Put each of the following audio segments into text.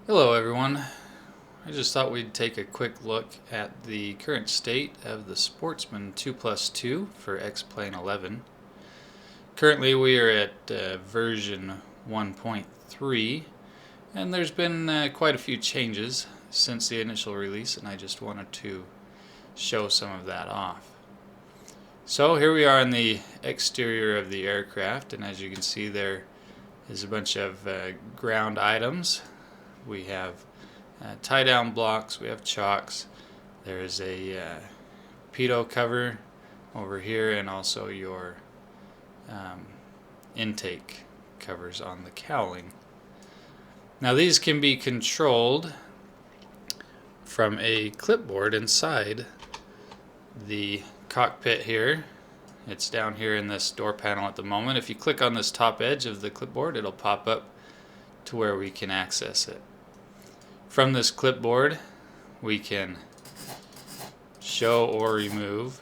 Hello everyone. I just thought we'd take a quick look at the current state of the Sportsman 2+2 for X-Plane 11. Currently we are at version 1.3 and there's been quite a few changes since the initial release, and I just wanted to show some of that off. So here we are in the exterior of the aircraft, and as you can see there is a bunch of ground items. We have tie-down blocks, we have chocks, there's a pitot cover over here, and also your intake covers on the cowling. Now these can be controlled from a clipboard inside the cockpit here. It's down here in this door panel at the moment. If you click on this top edge of the clipboard, it'll pop up to where we can access it. From this clipboard, we can show or remove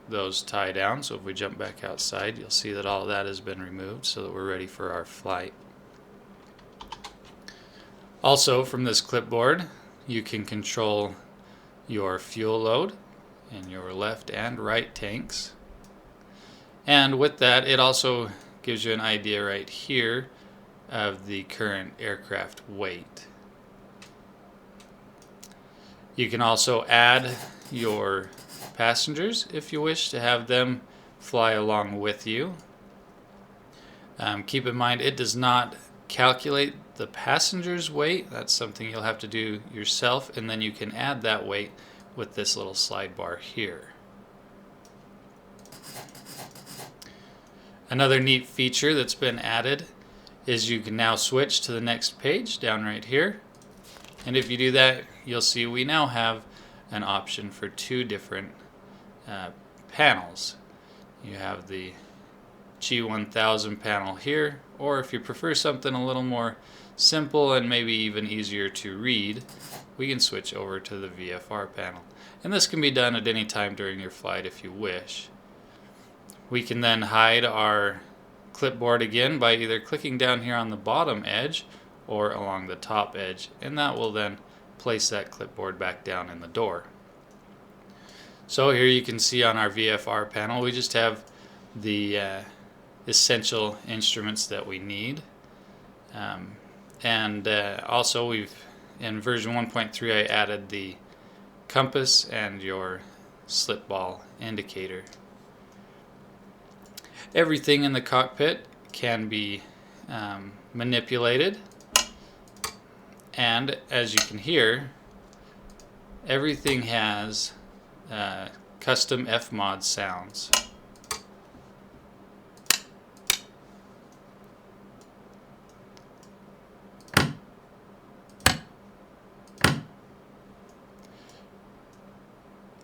those tie downs. So if we jump back outside, you'll see that all of that has been removed so that we're ready for our flight. Also, from this clipboard, you can control your fuel load in your left and right tanks. And with that, it also gives you an idea right here of the current aircraft weight. You can also add your passengers if you wish to have them fly along with you. Keep in mind, it does not calculate the passenger's weight. That's something you'll have to do yourself, and then you can add that weight with this little slide bar here. Another neat feature that's been added is you can now switch to the next page down right here. And if you do that, you'll see we now have an option for two different panels. You have the G1000 panel here, or if you prefer something a little more simple and maybe even easier to read, we can switch over to the Vfr panel. And this can be done at any time during your flight if you wish. We can then hide our clipboard again by either clicking down here on the bottom edge or along the top edge, and that will then place that clipboard back down in the door. So here you can see on our VFR panel we just have the essential instruments that we need, and also in version 1.3 I added the compass and your slip ball indicator. Everything in the cockpit can be manipulated, and as you can hear, everything has custom F-mod sounds.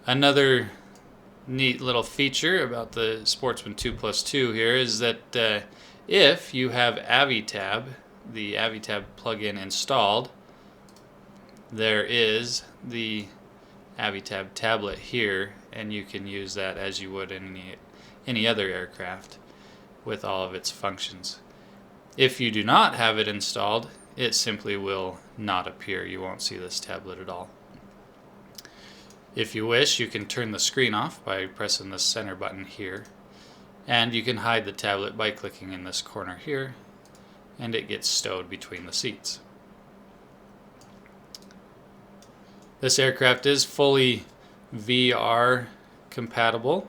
Another neat little feature about the Sportsman 2+2 here is that if you have AviTab, the AviTab plugin installed, there is the AviTab tablet here, and you can use that as you would in any other aircraft with all of its functions. If you do not have it installed, it simply will not appear. You won't see this tablet at all. If you wish, you can turn the screen off by pressing the center button here, and you can hide the tablet by clicking in this corner here, and it gets stowed between the seats. This aircraft is fully VR compatible.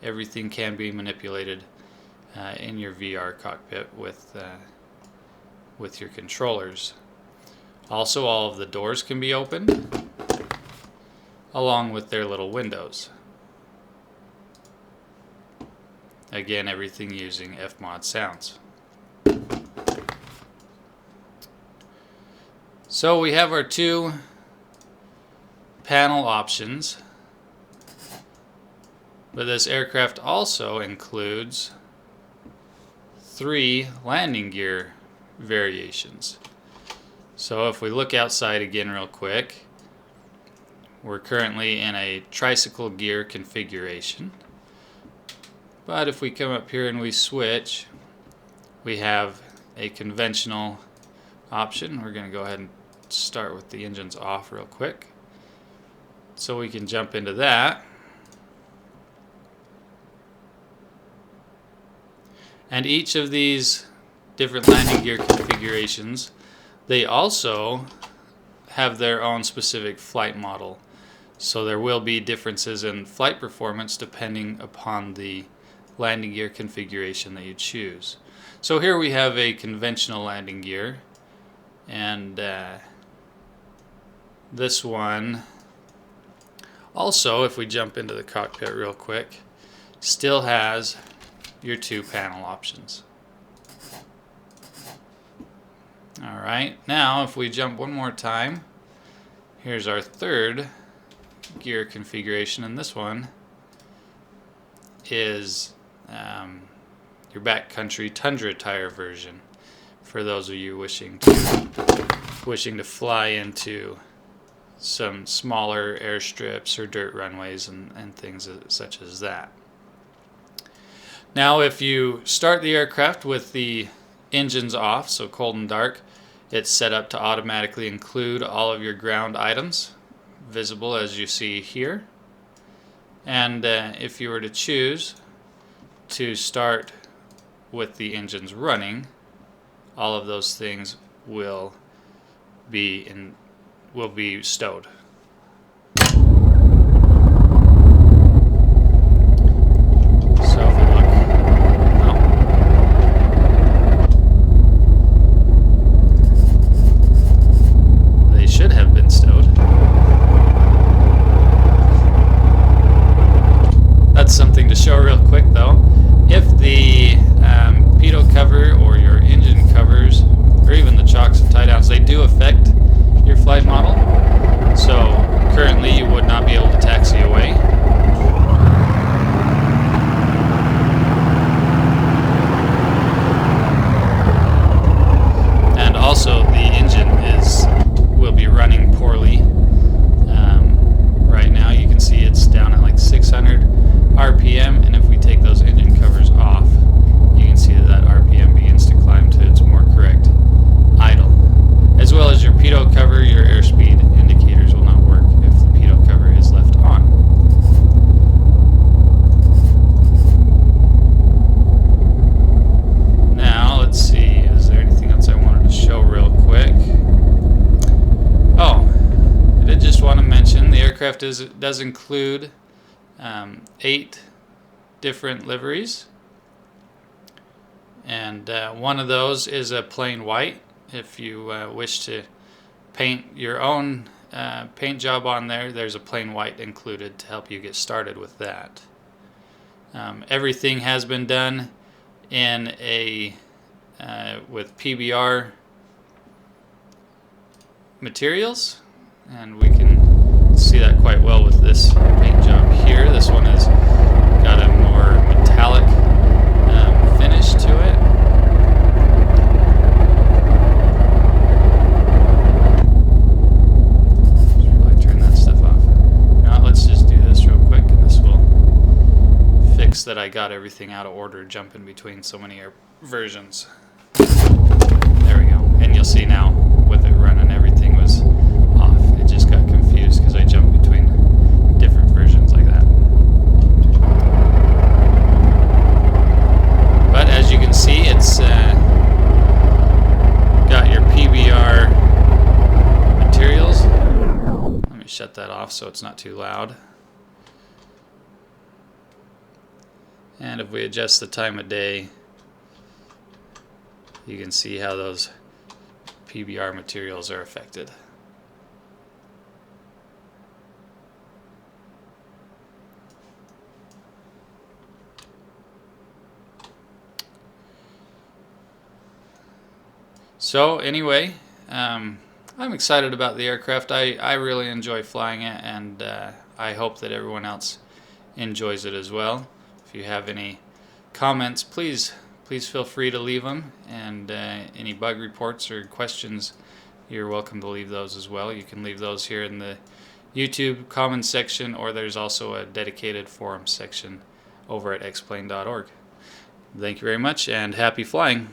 Everything can be manipulated in your VR cockpit with your controllers. Also, all of the doors can be opened, along with their little windows. Again, everything using F-mod sounds. So we have our two panel options, but this aircraft also includes 3 landing gear variations. So if we look outside again real quick, we're currently in a tricycle gear configuration, but if we come up here and we switch, we have a conventional option. We're going to go ahead and let's start with the engines off real quick so we can jump into that. And each of these different landing gear configurations, they also have their own specific flight model. So there will be differences in flight performance depending upon the landing gear configuration that you choose. So here we have a conventional landing gear, and this one also, if we jump into the cockpit real quick, still has your 2 panel options. Alright, now if we jump one more time, here's our 3rd gear configuration, and this one is your backcountry tundra tire version for those of you wishing to fly into some smaller airstrips or dirt runways and things such as that. Now if you start the aircraft with the engines off, so cold and dark, it's set up to automatically include all of your ground items visible as you see here. And if you were to choose to start with the engines running, all of those things will be stowed. So if we look, they should have been stowed. That's something to show real quick though. If the pitot cover or your engine covers, or even the chocks and tie downs, they do affect your flight model. So currently you would not be able to taxi away. And also the engine will be running poorly. Right now you can see it's down at like 600 RPM, and if we take those engine covers off, you can see that RPM begins to climb to its more correct idle. As well as your pitot cover, your airspeed indicators will not work if the pitot cover is left on. Now let's see, is there anything else I wanted to show real quick? Oh, I did just want to mention the aircraft does include 8 different liveries, and one of those is a plain white. If you wish to paint your own paint job on there, there's a plain white included to help you get started with that. Everything has been done in with PBR materials, and we can see that quite well with this paint job here. This one has got a more metallic finish to it. Should probably turn that stuff off. Now let's just do this real quick, and this will fix that I got everything out of order jumping between so many versions. There we go. And you'll see now with it running, everything was off. It just got confused because I jumped between different versions like that. But as you can see, it's got your PBR materials. Let me shut that off so it's not too loud. And if we adjust the time of day, you can see how those PBR materials are affected. So anyway, I'm excited about the aircraft. I really enjoy flying it, and I hope that everyone else enjoys it as well. If you have any comments, please feel free to leave them, and any bug reports or questions, you're welcome to leave those as well. You can leave those here in the YouTube comments section, or there's also a dedicated forum section over at xplane.org. Thank you very much, and happy flying.